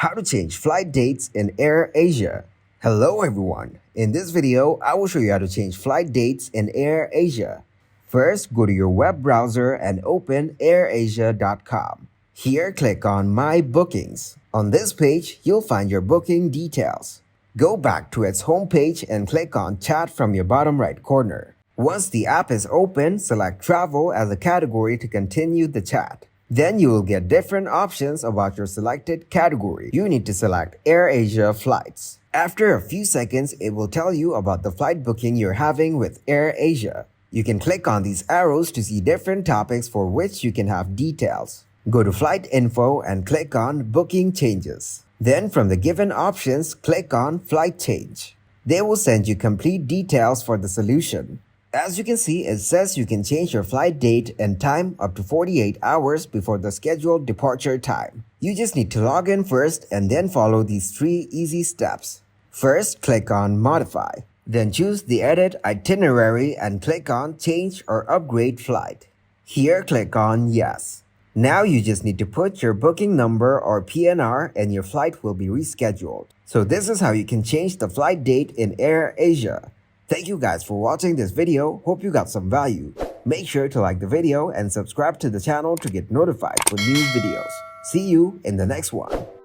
How to change flight dates in AirAsia. Hello everyone. In this video, I will show you how to change flight dates in AirAsia. First, go to your web browser and open airasia.com. Here, click on My Bookings. On this page, you'll find your booking details. Go back to its home page and click on Chat from your bottom right corner. Once the app is open, select Travel as a category to continue the chat. Then you will get different options about your selected category. You need to select AirAsia flights. After a few seconds, it will tell you about the flight booking you're having with AirAsia. You can click on these arrows to see different topics for which you can have details. Go to Flight Info and click on Booking Changes. Then from the given options, click on Flight Change. They will send you complete details for the solution. As you can see, it says you can change your flight date and time up to 48 hours before the scheduled departure time. You just need to log in first and then follow these 3 easy steps. First, click on Modify. Then choose the Edit Itinerary and click on Change or Upgrade Flight. Here, click on Yes. Now you just need to put your booking number or PNR and your flight will be rescheduled. So this is how you can change the flight date in AirAsia. Thank you guys for watching this video. Hope you got some value. Make sure to like the video and subscribe to the channel to get notified for new videos. See you in the next one.